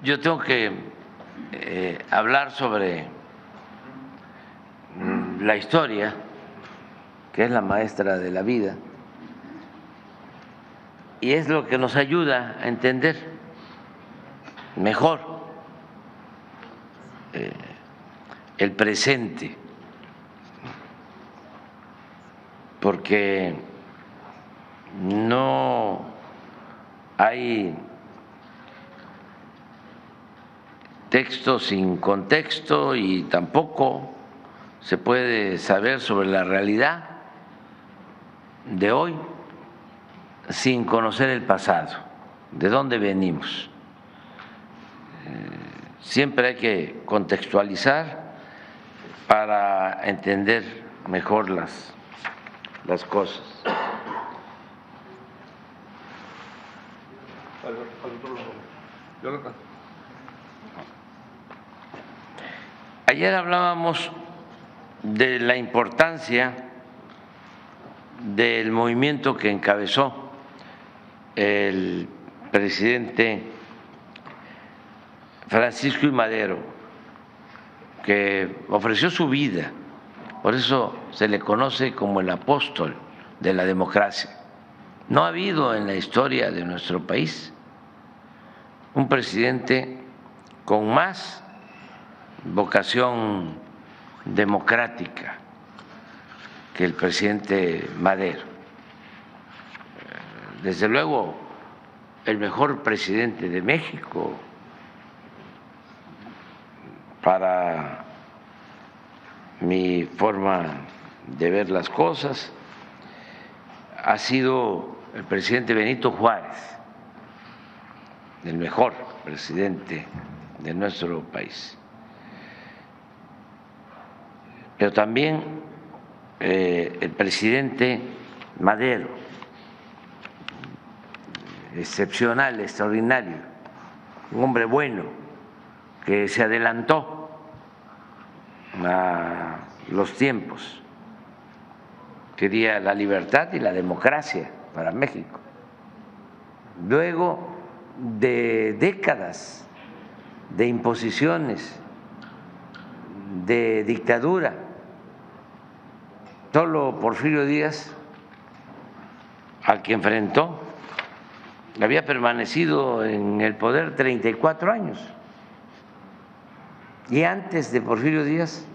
yo tengo que hablar sobre la historia, que es la maestra de la vida, y es lo que nos ayuda a entender mejor el presente, porque no hay texto sin contexto y tampoco se puede saber sobre la realidad de hoy sin conocer el pasado, de dónde venimos. Siempre hay que contextualizar para entender mejor las cosas. Ayer hablábamos de la importancia del movimiento que encabezó el presidente Francisco I. Madero, que ofreció su vida, por eso se le conoce como el apóstol de la democracia. No ha habido en la historia de nuestro país un presidente con más vocación democrática que el presidente Madero. Desde luego, el mejor presidente de México para mi forma de ver las cosas ha sido el presidente Benito Juárez, el mejor presidente de nuestro país. Pero también el presidente Madero, excepcional, extraordinario, un hombre bueno que se adelantó a los tiempos, quería la libertad y la democracia para México. Luego de décadas de imposiciones, de dictadura, solo Porfirio Díaz, al que enfrentó, había permanecido en el poder 34 años. Y antes de Porfirio Díaz,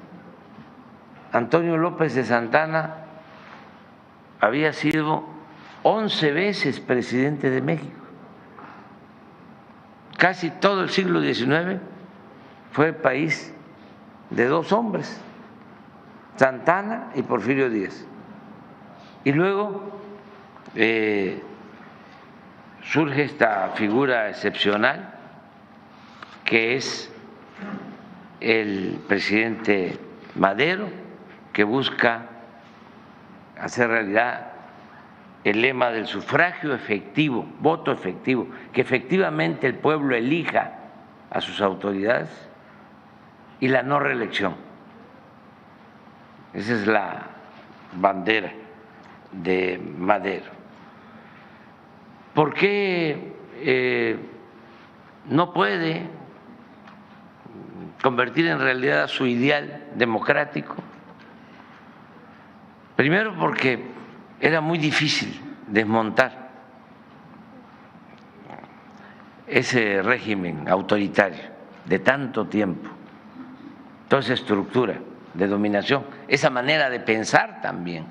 Antonio López de Santana había sido 11 veces presidente de México. Casi todo el siglo XIX fue país de dos hombres, Santana y Porfirio Díaz. Y luego surge esta figura excepcional que es el presidente Madero, que busca hacer realidad el lema del sufragio efectivo, voto efectivo, que efectivamente el pueblo elija a sus autoridades, y la no reelección. Esa es la bandera de Madero. ¿Por qué no puede convertir en realidad su ideal democrático? Primero, porque era muy difícil desmontar ese régimen autoritario de tanto tiempo, toda esa estructura de dominación, esa manera de pensar también.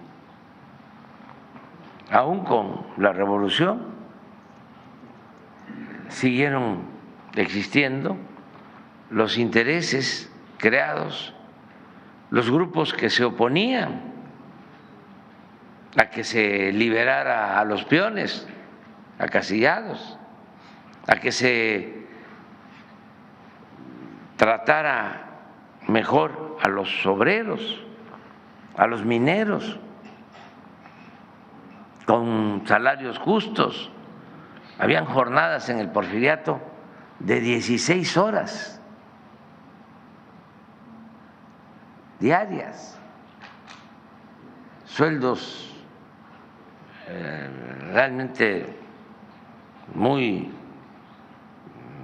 Aún con la revolución siguieron existiendo los intereses creados, los grupos que se oponían a que se liberara a los peones acasillados, a que se tratara mejor a los obreros, a los mineros, con salarios justos. Habían jornadas en el Porfiriato de 16 horas diarias, sueldos realmente muy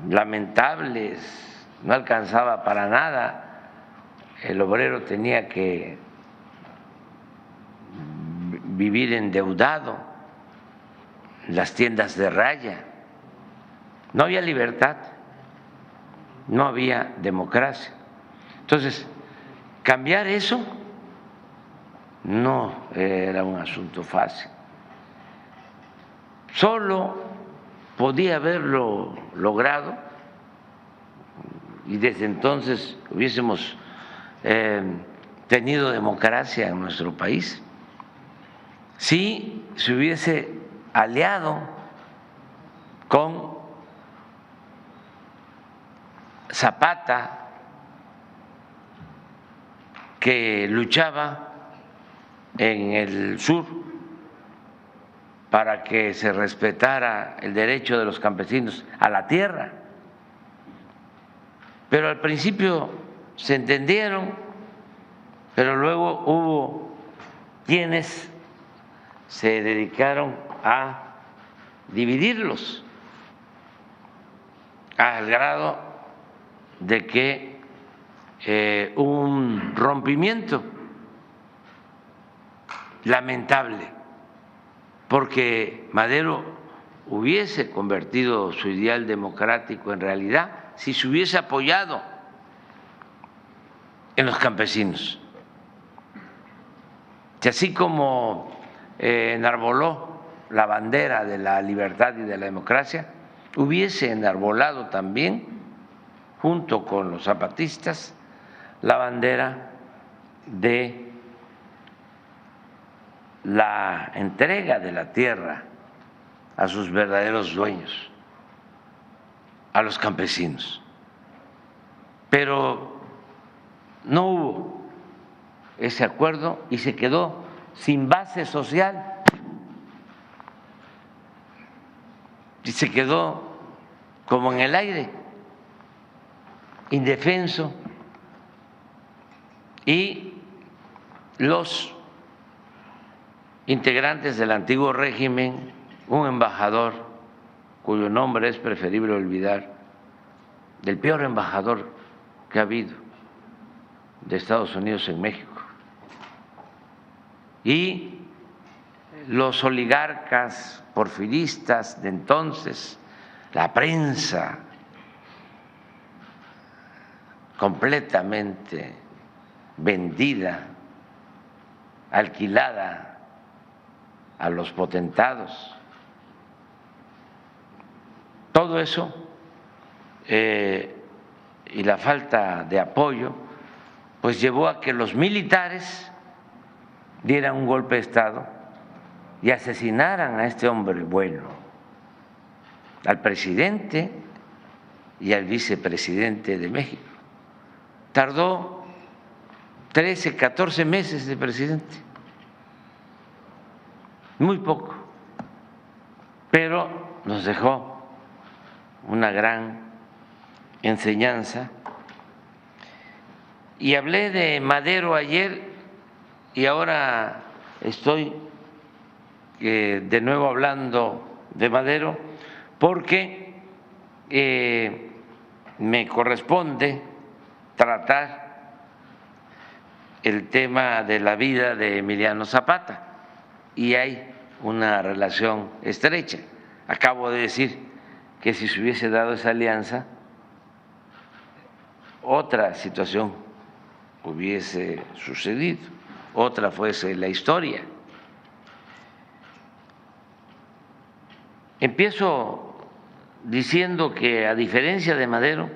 lamentables, no alcanzaba para nada, el obrero tenía que vivir endeudado, las tiendas de raya, no había libertad, no había democracia. Entonces, cambiar eso no era un asunto fácil. Solo podía haberlo logrado y desde entonces hubiésemos tenido democracia en nuestro país si se hubiese aliado con Zapata, que luchaba en el sur para que se respetara el derecho de los campesinos a la tierra. Pero al principio se entendieron, pero luego hubo quienes se dedicaron a dividirlos al grado de que hubo un rompimiento lamentable, porque Madero hubiese convertido su ideal democrático en realidad si se hubiese apoyado en los campesinos. Y así como enarboló la bandera de la libertad y de la democracia, hubiese enarbolado también, junto con los zapatistas, la bandera de la entrega de la tierra a sus verdaderos dueños, a los campesinos. Pero no hubo ese acuerdo y se quedó sin base social y se quedó como en el aire, indefenso, y los integrantes del antiguo régimen, un embajador cuyo nombre es preferible olvidar, del peor embajador que ha habido de Estados Unidos en México, y los oligarcas porfiristas de entonces, la prensa completamente vendida, alquilada a los potentados. Todo eso y la falta de apoyo pues llevó a que los militares dieran un golpe de Estado y asesinaran a este hombre bueno, al presidente y al vicepresidente de México. Tardó 13, 14 meses de presidente, muy poco, pero nos dejó una gran enseñanza. Y hablé de Madero ayer y ahora estoy de nuevo hablando de Madero porque me corresponde tratar el tema de la vida de Emiliano Zapata y hay una relación estrecha. Acabo de decir que si se hubiese dado esa alianza, otra situación hubiese sucedido, otra fuese la historia. Empiezo diciendo que, a diferencia de Madero,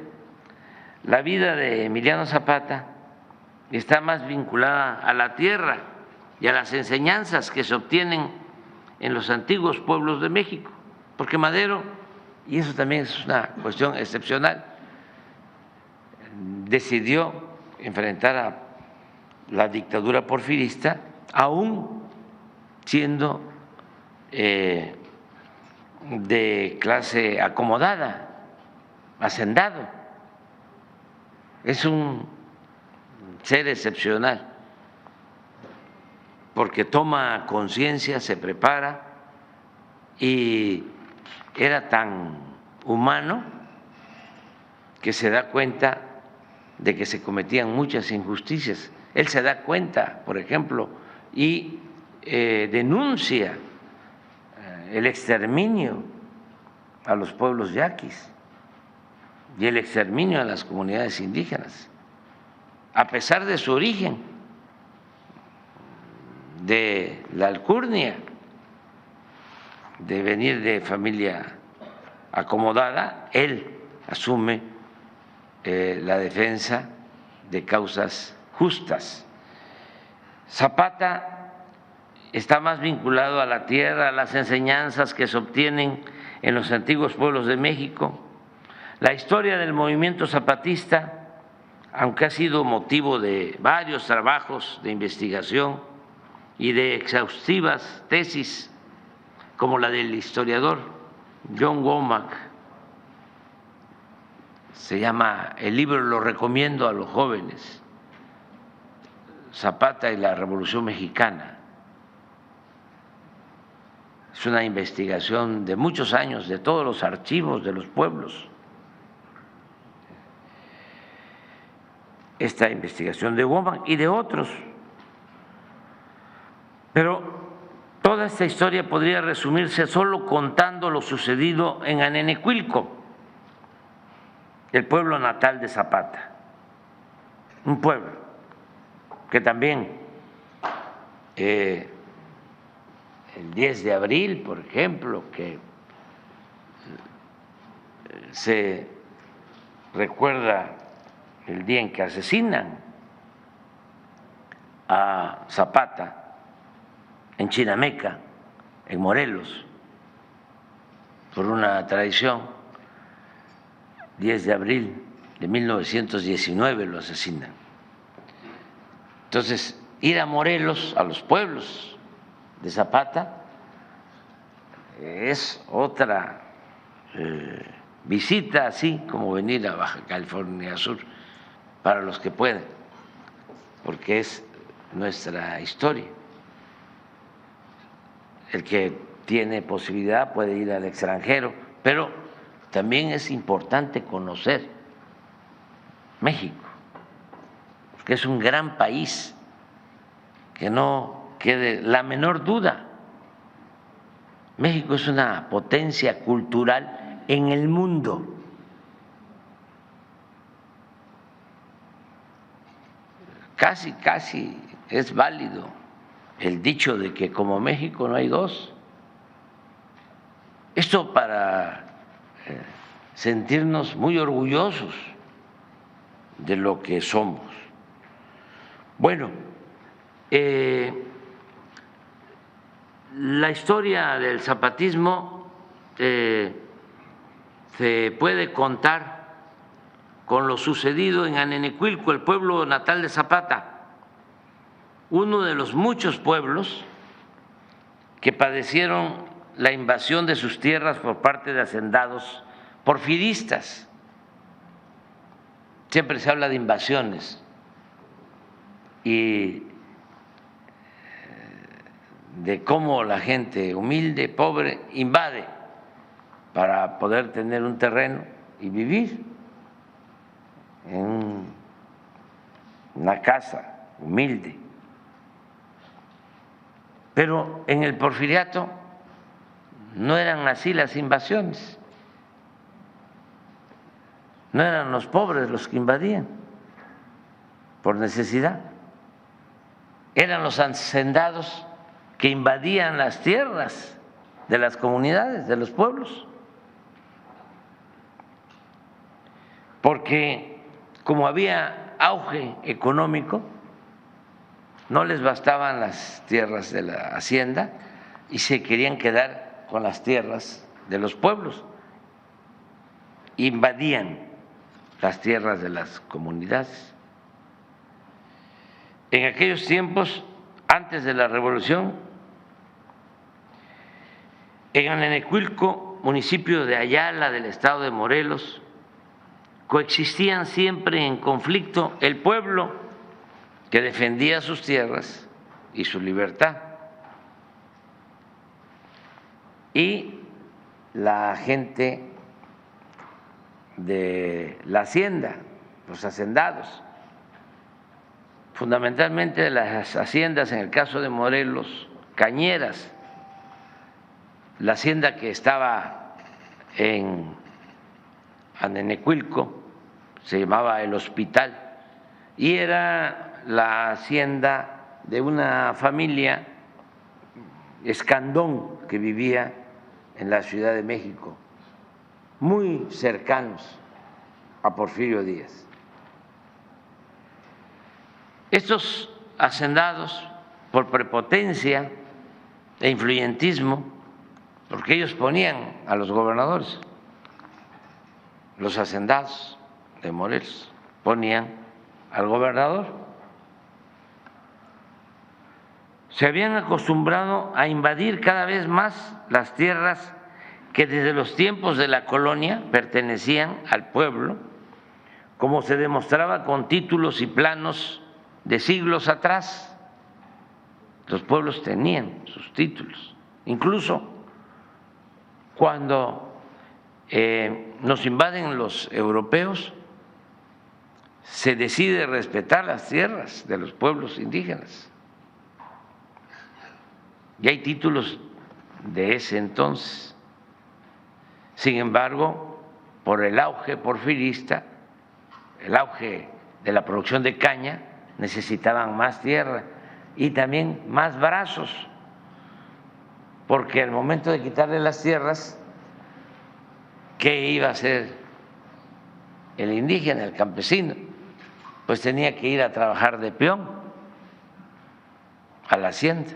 la vida de Emiliano Zapata está más vinculada a la tierra y a las enseñanzas que se obtienen en los antiguos pueblos de México, porque Madero, y eso también es una cuestión excepcional, decidió enfrentar a la dictadura porfirista aún siendo de clase acomodada, hacendado. Es un ser excepcional porque toma conciencia, se prepara y era tan humano que se da cuenta de que se cometían muchas injusticias. Él se da cuenta, por ejemplo, y denuncia el exterminio a los pueblos yaquis y el exterminio a las comunidades indígenas, a pesar de su origen, de la alcurnia, de venir de familia acomodada, él asume la defensa de causas justas. Zapata está más vinculado a la tierra, a las enseñanzas que se obtienen en los antiguos pueblos de México. La historia del movimiento zapatista, aunque ha sido motivo de varios trabajos de investigación y de exhaustivas tesis, como la del historiador John Womack, se llama, el libro lo recomiendo a los jóvenes, Zapata y la Revolución Mexicana. Es una investigación de muchos años, de todos los archivos de los pueblos. Esta investigación de Womack y de otros. Pero toda esta historia podría resumirse solo contando lo sucedido en Anenecuilco, el pueblo natal de Zapata, un pueblo que también el 10 de abril, por ejemplo, que se recuerda el día en que asesinan a Zapata en Chinameca, en Morelos, por una traición. 10 de abril de 1919 lo asesinan. Entonces, ir a Morelos, a los pueblos de Zapata, es otra visita, así como venir a Baja California Sur, para los que pueden, porque es nuestra historia. El que tiene posibilidad puede ir al extranjero, pero también es importante conocer México, porque es un gran país, que no quede la menor duda. México es una potencia cultural en el mundo. Casi es válido el dicho de que como México no hay dos. Esto para sentirnos muy orgullosos de lo que somos. Bueno, la historia del zapatismo se puede contar con lo sucedido en Anenecuilco, el pueblo natal de Zapata, uno de los muchos pueblos que padecieron la invasión de sus tierras por parte de hacendados porfiristas. Siempre se habla de invasiones y de cómo la gente humilde, pobre, invade para poder tener un terreno y vivir en una casa humilde. Pero en el porfiriato no eran así las invasiones, no eran los pobres los que invadían por necesidad, eran los hacendados que invadían las tierras de las comunidades, de los pueblos, porque como había auge económico, no les bastaban las tierras de la hacienda y se querían quedar con las tierras de los pueblos, invadían las tierras de las comunidades. En aquellos tiempos, antes de la Revolución, en Anenecuilco, municipio de Ayala del estado de Morelos, coexistían siempre en conflicto el pueblo que defendía sus tierras y su libertad y la gente de la hacienda, los hacendados, fundamentalmente de las haciendas, en el caso de Morelos, cañeras, la hacienda que estaba en Anenecuilco se llamaba El Hospital y era la hacienda de una familia Escandón que vivía en la Ciudad de México, muy cercanos a Porfirio Díaz. Estos hacendados, por prepotencia e influyentismo, porque ellos ponían a los gobernadores, los hacendados de Morelos ponían al gobernador, se habían acostumbrado a invadir cada vez más las tierras que desde los tiempos de la colonia pertenecían al pueblo, como se demostraba con títulos y planos de siglos atrás. Los pueblos tenían sus títulos, incluso cuando nos invaden los europeos, se decide respetar las tierras de los pueblos indígenas. Y hay títulos de ese entonces. Sin embargo, por el auge porfirista, el auge de la producción de caña, necesitaban más tierra y también más brazos, porque al momento de quitarle las tierras, ¿qué iba a hacer el indígena, el campesino? Pues tenía que ir a trabajar de peón a la hacienda.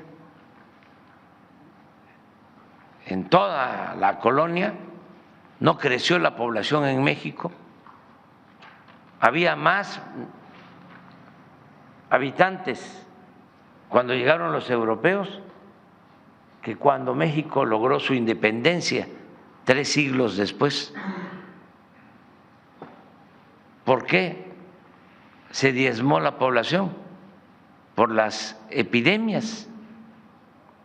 En toda la colonia no creció la población en México, había más habitantes cuando llegaron los europeos que cuando México logró su independencia 3 siglos después. ¿Por qué se diezmó la población? Por las epidemias,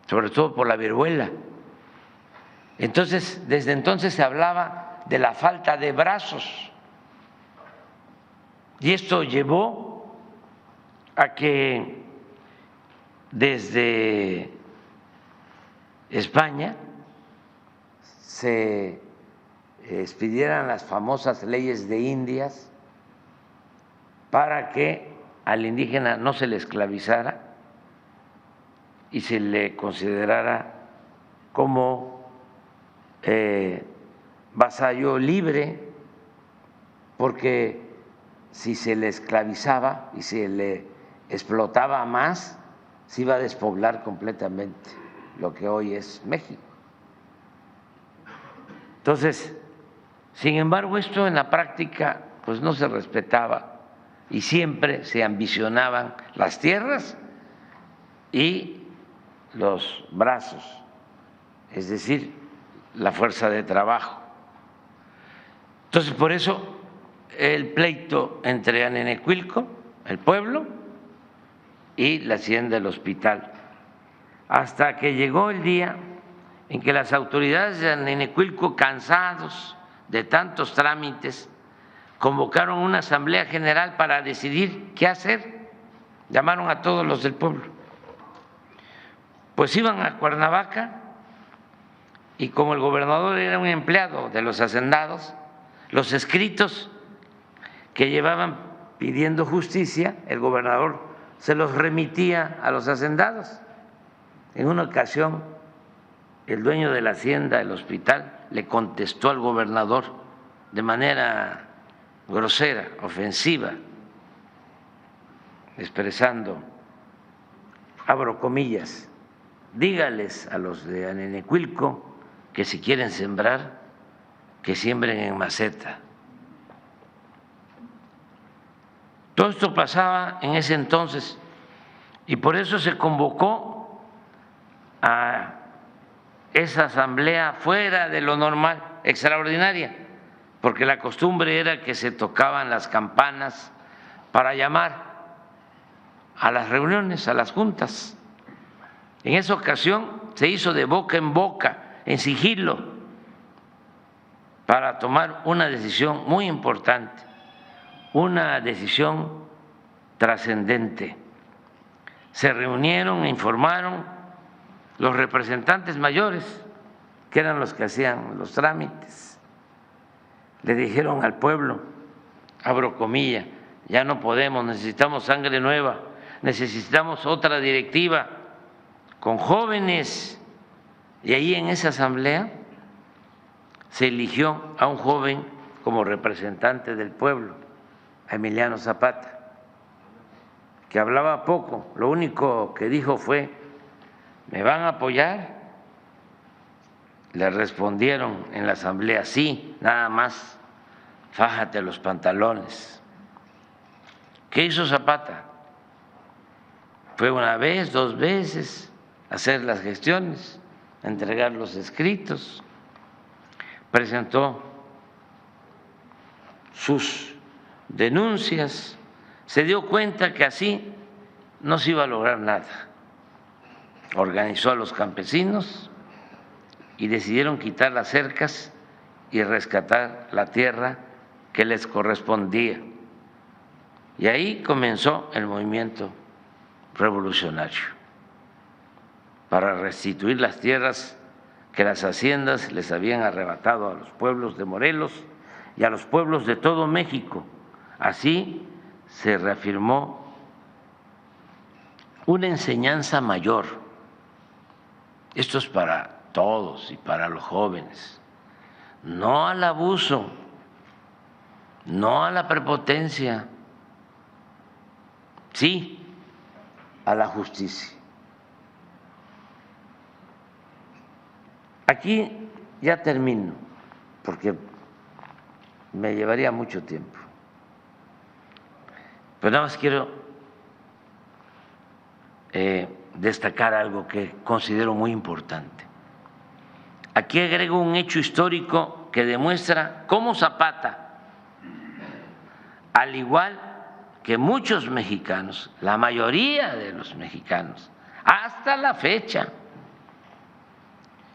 sobre todo por la viruela. Entonces, desde entonces se hablaba de la falta de brazos y esto llevó a que desde España se expidieran las famosas leyes de Indias para que al indígena no se le esclavizara y se le considerara como vasallo libre, porque si se le esclavizaba y se le explotaba más, se iba a despoblar completamente lo que hoy es México. Entonces, sin embargo, esto en la práctica pues no se respetaba y siempre se ambicionaban las tierras y los brazos, es decir, la fuerza de trabajo. Entonces, por eso el pleito entre Anenecuilco, el pueblo, y la hacienda del Hospital, hasta que llegó el día en que las autoridades de Anenecuilco, cansados de tantos trámites, convocaron una asamblea general para decidir qué hacer. Llamaron a todos los del pueblo. Pues iban a Cuernavaca y como el gobernador era un empleado de los hacendados, los escritos que llevaban pidiendo justicia, el gobernador se los remitía a los hacendados. En una ocasión, el dueño de la hacienda del Hospital le contestó al gobernador de manera grosera, ofensiva, expresando, abro comillas, dígales a los de Anenecuilco que si quieren sembrar, que siembren en maceta. Todo esto pasaba en ese entonces y por eso se convocó a esa asamblea fuera de lo normal, extraordinaria, porque la costumbre era que se tocaban las campanas para llamar a las reuniones, a las juntas. En esa ocasión se hizo de boca en boca, en sigilo, para tomar una decisión muy importante, una decisión trascendente. Se reunieron e informaron los representantes mayores, que eran los que hacían los trámites. Le dijeron al pueblo, abro comillas, ya no podemos, necesitamos sangre nueva, necesitamos otra directiva con jóvenes. Y ahí en esa asamblea se eligió a un joven como representante del pueblo, a Emiliano Zapata, que hablaba poco, lo único que dijo fue: ¿me van a apoyar? Le respondieron en la asamblea: sí, nada más, fájate los pantalones. ¿Qué hizo Zapata? Fue una vez, 2 veces a hacer las gestiones, a entregar los escritos, presentó sus denuncias, se dio cuenta que así no se iba a lograr nada. Organizó a los campesinos y decidieron quitar las cercas y rescatar la tierra que les correspondía. Y ahí comenzó el movimiento revolucionario para restituir las tierras que las haciendas les habían arrebatado a los pueblos de Morelos y a los pueblos de todo México. Así se reafirmó una enseñanza mayor. Esto es para todos y para los jóvenes. No al abuso, no a la prepotencia, sí a la justicia. Aquí ya termino, porque me llevaría mucho tiempo. Pero nada más quiero destacar algo que considero muy importante. Aquí agrego un hecho histórico que demuestra cómo Zapata, al igual que muchos mexicanos, la mayoría de los mexicanos, hasta la fecha,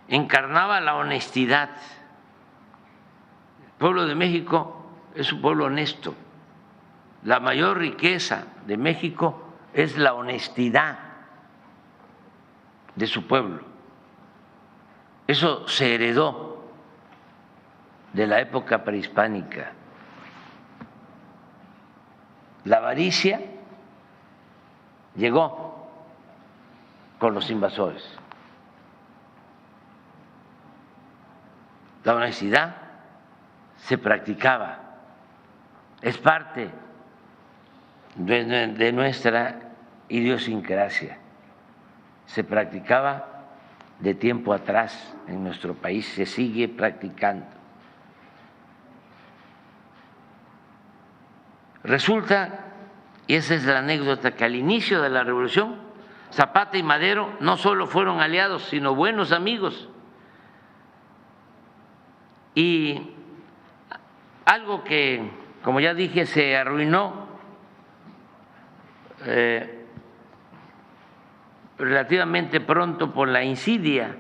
encarnaba la honestidad. El pueblo de México es un pueblo honesto. La mayor riqueza de México es la honestidad de su pueblo. Eso se heredó de la época prehispánica. La avaricia llegó con los invasores. La honestidad se practicaba, es parte de nuestra idiosincrasia. Se practicaba de tiempo atrás en nuestro país, se sigue practicando. Resulta, y esa es la anécdota, que al inicio de la revolución, Zapata y Madero no solo fueron aliados, sino buenos amigos. Y algo que, como ya dije, se arruinó relativamente pronto por la insidia,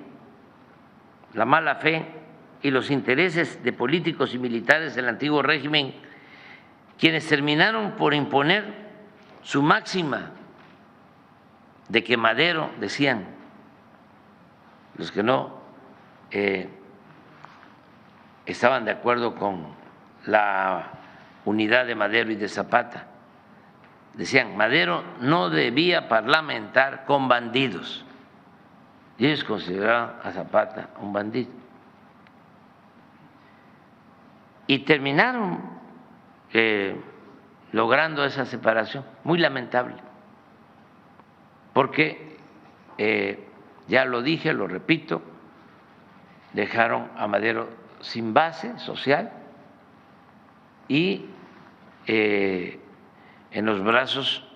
la mala fe y los intereses de políticos y militares del antiguo régimen, quienes terminaron por imponer su máxima de que Madero, decían los que no estaban de acuerdo con la unidad de Madero y de Zapata, decían: Madero no debía parlamentar con bandidos. Y ellos consideraban a Zapata un bandido. Y terminaron logrando esa separación, muy lamentable, porque ya lo dije, lo repito, dejaron a Madero sin base social y en los brazos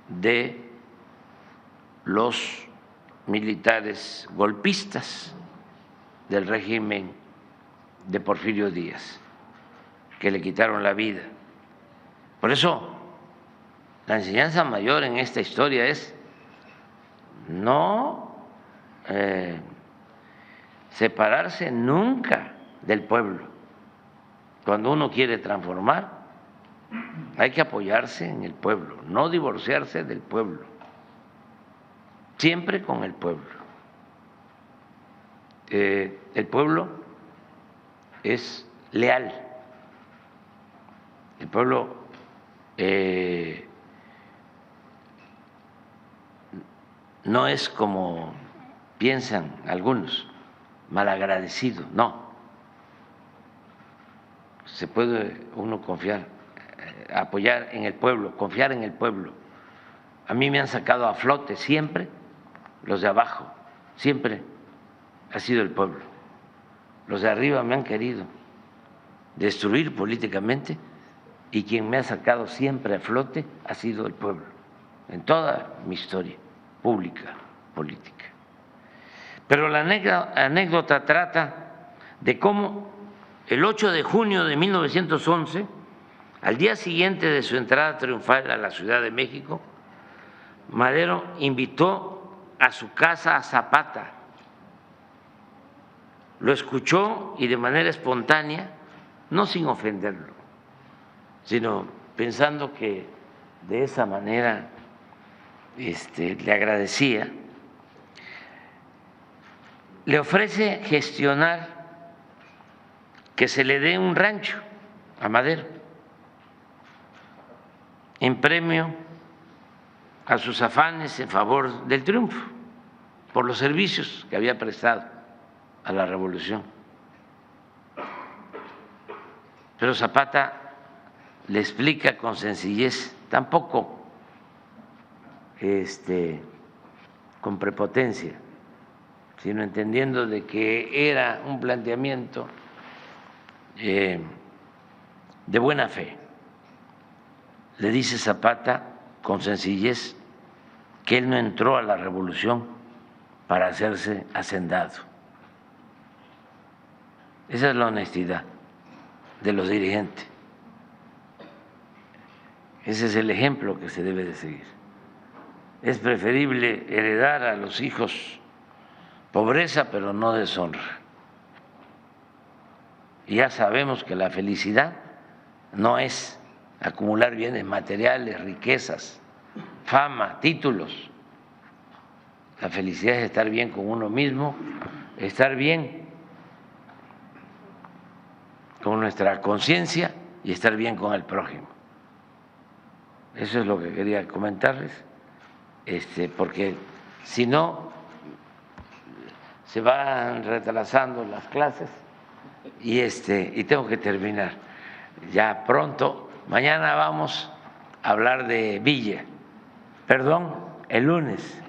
de los militares golpistas del régimen de Porfirio Díaz, que le quitaron la vida. Por eso, la enseñanza mayor en esta historia es no separarse nunca del pueblo, cuando uno quiere transformar, hay que apoyarse en el pueblo, no divorciarse del pueblo, siempre con el pueblo. El pueblo es leal, el pueblo no es como piensan algunos, malagradecido, no. Se puede uno confiar, apoyar en el pueblo, confiar en el pueblo. A mí me han sacado a flote siempre los de abajo, siempre ha sido el pueblo. Los de arriba me han querido destruir políticamente y quien me ha sacado siempre a flote ha sido el pueblo, en toda mi historia pública, política. Pero la anécdota trata de cómo el 8 de junio de 1911, al día siguiente de su entrada triunfal a la Ciudad de México, Madero invitó a su casa a Zapata. Lo escuchó y de manera espontánea, no sin ofenderlo, sino pensando que de esa manera le agradecía, le ofrece gestionar que se le dé un rancho a Madero en premio a sus afanes en favor del triunfo, por los servicios que había prestado a la revolución. Pero Zapata le explica con sencillez, tampoco con prepotencia, sino entendiendo de que era un planteamiento de buena fe. Le dice Zapata con sencillez que él no entró a la revolución para hacerse hacendado. Esa es la honestidad de los dirigentes. Ese es el ejemplo que se debe de seguir. Es preferible heredar a los hijos pobreza, pero no deshonra. Y ya sabemos que la felicidad no es acumular bienes materiales, riquezas, fama, títulos. La felicidad es estar bien con uno mismo, estar bien con nuestra conciencia y estar bien con el prójimo. Eso es lo que quería comentarles, porque si no se van retrasando las clases y tengo que terminar ya pronto. Mañana vamos a hablar de Villa, perdón, el lunes.